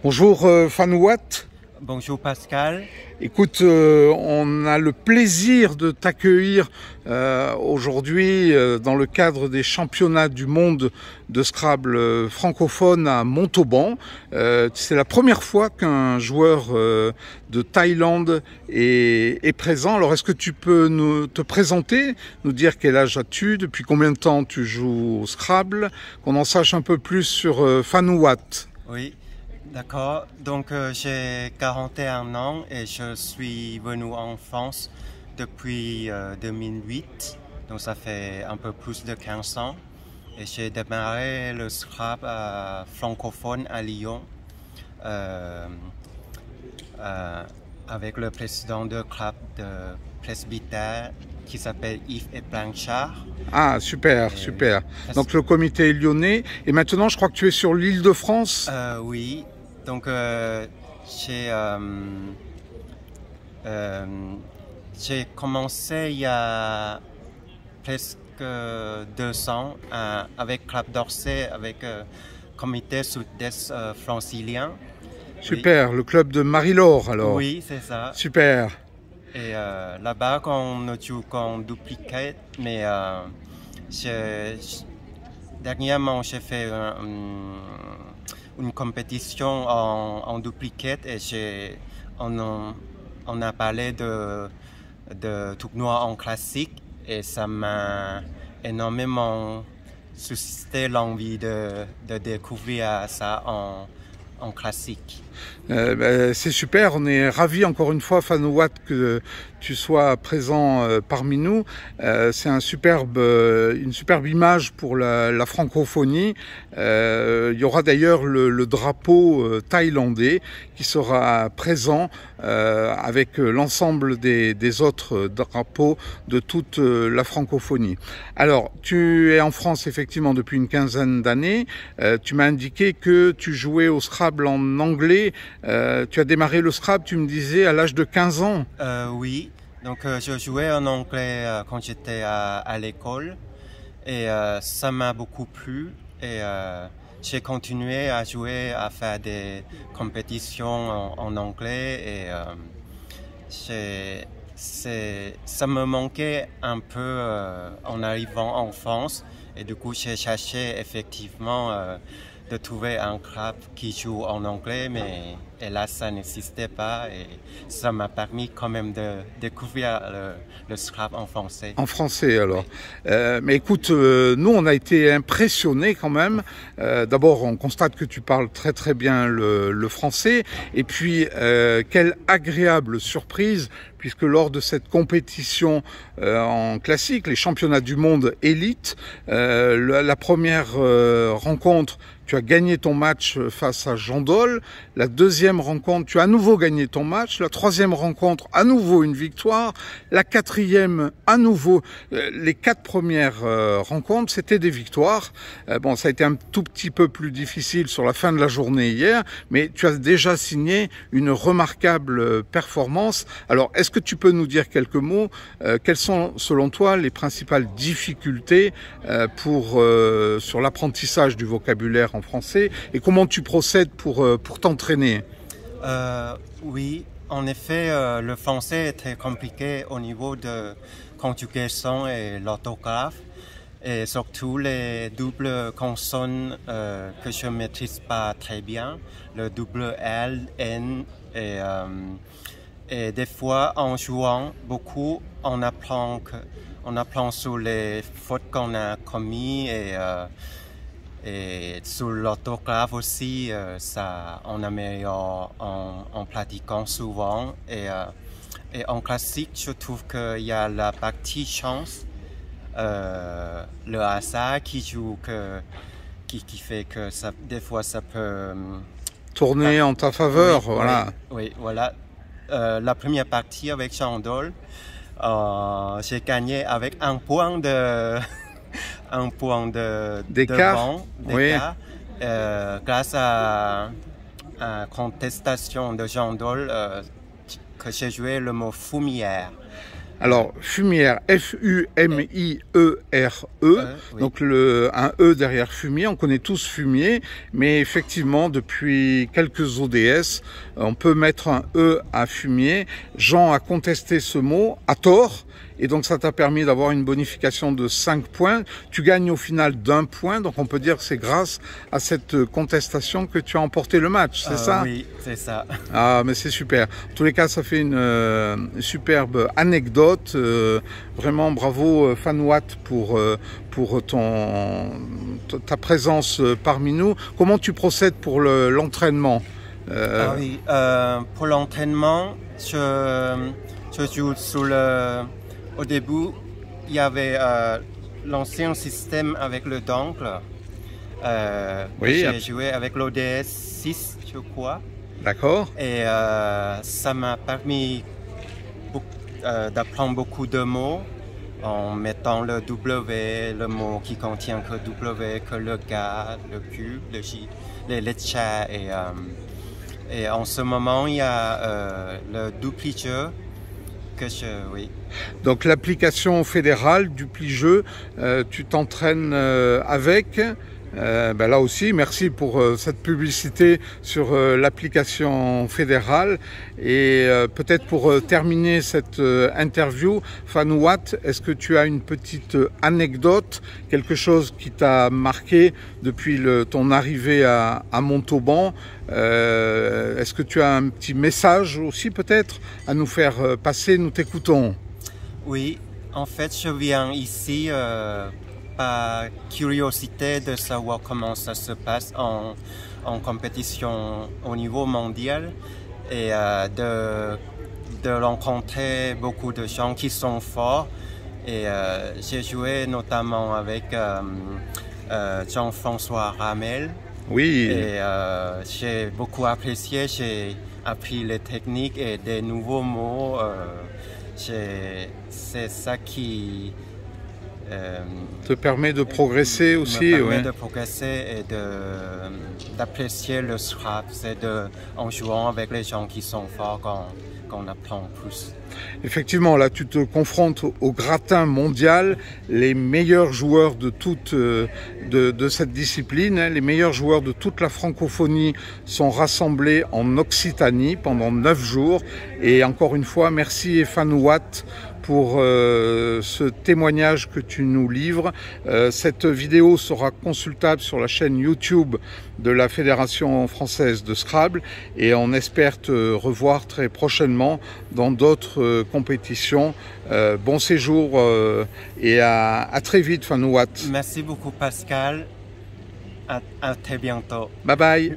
Bonjour Fanouat. Bonjour Pascal. Écoute, on a le plaisir de t'accueillir aujourd'hui dans le cadre des championnats du monde de Scrabble francophone à Montauban. C'est la première fois qu'un joueur de Thaïlande est présent. Alors est-ce que tu peux te présenter, nous dire quel âge as-tu, depuis combien de temps tu joues au Scrabble, qu'on en sache un peu plus sur Fanouat? Oui. D'accord, donc j'ai 41 ans et je suis venu en France depuis 2008, donc ça fait un peu plus de 15 ans. Et j'ai démarré le Scrabble francophone à Lyon avec le président de club de presbytère qui s'appelle Yves et Blanchard. Ah, super, super. Donc le comité est lyonnais. Et maintenant, je crois que tu es sur l'île de France. Oui. Donc, j'ai commencé il y a presque 2 ans avec Club d'Orsay, avec Comité Sud-Est francilien. Super, oui. Le club de Marie-Laure alors. Oui, c'est ça. Super. Et là-bas, on ne joue qu'en duplicate, mais dernièrement, j'ai fait une compétition en duplicate et on a parlé de tournoi en classique et ça m'a énormément suscité l'envie de découvrir ça en classique. C'est super, on est ravis encore une fois Fanouat que tu sois présent parmi nous. C'est une superbe image pour la francophonie. Il y aura d'ailleurs le drapeau thaïlandais qui sera présent avec l'ensemble des autres drapeaux de toute la francophonie. Alors, tu es en France effectivement depuis une quinzaine d'années. Tu m'as indiqué que tu jouais au Scrabble en anglais. Tu as démarré le Scrabble, tu me disais, à l'âge de 15 ans. Oui, donc je jouais en anglais quand j'étais à l'école et ça m'a beaucoup plu et j'ai continué à jouer, à faire des compétitions en anglais et ça me manquait un peu en arrivant en France et du coup j'ai cherché effectivement de trouver un club qui joue en anglais, mais hélas ça n'existait pas et ça m'a permis quand même de découvrir le Scrabble en français. En français alors. Oui. Mais écoute, nous on a été impressionnés quand même. D'abord on constate que tu parles très très bien le français et puis quelle agréable surprise puisque lors de cette compétition en classique, les championnats du monde élite, la première rencontre, tu as gagné ton match face à Jean Dol. La deuxième rencontre, tu as à nouveau gagné ton match. La troisième rencontre, à nouveau une victoire. La quatrième, à nouveau. Les 4 premières rencontres, c'était des victoires. Bon, ça a été un tout petit peu plus difficile sur la fin de la journée hier, mais tu as déjà signé une remarquable performance. Alors, est-ce que tu peux nous dire quelques mots? Quelles sont, selon toi, les principales difficultés sur l'apprentissage du vocabulaire en français et comment tu procèdes pour t'entraîner? Oui, en effet, le français est très compliqué au niveau de conjugaison et l'orthographe et surtout les doubles consonnes que je ne maîtrise pas très bien, le double L, N et des fois en jouant beaucoup, on apprend sur les fautes qu'on a commises et sur l'orthographe aussi, on améliore en pratiquant souvent. Et en classique, je trouve qu'il y a la partie chance, le hasard qui joue, qui fait que des fois ça peut tourner en ta faveur. Oui, voilà. Oui, voilà. La première partie avec Jean Dol, j'ai gagné avec un point d'écart, oui. Grâce à la contestation de Jean Dol que j'ai joué le mot fumière. Alors, Fumière, F-U-M-I-E-R-E, oui. donc un E derrière Fumier, on connaît tous Fumier, mais effectivement, depuis quelques ODS, on peut mettre un E à Fumier. Jean a contesté ce mot, à tort, et donc ça t'a permis d'avoir une bonification de 5 points. Tu gagnes au final d'1 point, donc on peut dire que c'est grâce à cette contestation que tu as emporté le match, c'est ça? Oui, c'est ça. Ah, mais c'est super. En tous les cas, ça fait une superbe anecdote. Vraiment, bravo Fanouat pour ta présence parmi nous. Comment tu procèdes pour l'entraînement? Ah oui, pour l'entraînement, je joue sur au début, il y avait l'ancien système avec le dongle. Oui. J'ai joué avec l'ODS 6, je crois. D'accord. Et ça m'a permis d'apprendre beaucoup de mots en mettant le W, le mot qui contient que W, que le Ga, le Q, le J, les lettres. Et en ce moment, il y a le dupli-jeu que oui. Donc l'application fédérale dupli-jeu, tu t'entraînes avec. Là aussi, merci pour cette publicité sur l'application fédérale. Et peut-être pour terminer cette interview, Fanouat, est-ce que tu as une petite anecdote, quelque chose qui t'a marqué depuis ton arrivée à Montauban? Est-ce que tu as un petit message aussi peut-être à nous faire passer? Nous t'écoutons. Oui, en fait, je viens ici par curiosité de savoir comment ça se passe en compétition au niveau mondial et de rencontrer beaucoup de gens qui sont forts. Et j'ai joué notamment avec Jean-François Ramel. Oui. Et j'ai beaucoup apprécié, j'ai appris les techniques et des nouveaux mots. C'est ça qui te permet de progresser aussi. Me permet de progresser et d'apprécier le Scrabble. C'est en jouant avec les gens qui sont forts qu'on apprend plus. Effectivement, là tu te confrontes au gratin mondial, les meilleurs joueurs de cette discipline, les meilleurs joueurs de toute la francophonie sont rassemblés en Occitanie pendant 9 jours. Et encore une fois, merci Fanouat pour ce témoignage que tu nous livres. Cette vidéo sera consultable sur la chaîne YouTube de la Fédération française de Scrabble et on espère te revoir très prochainement dans d'autres compétitions. Bon séjour et à très vite Fanouat. Merci beaucoup Pascal. À très bientôt. Bye bye.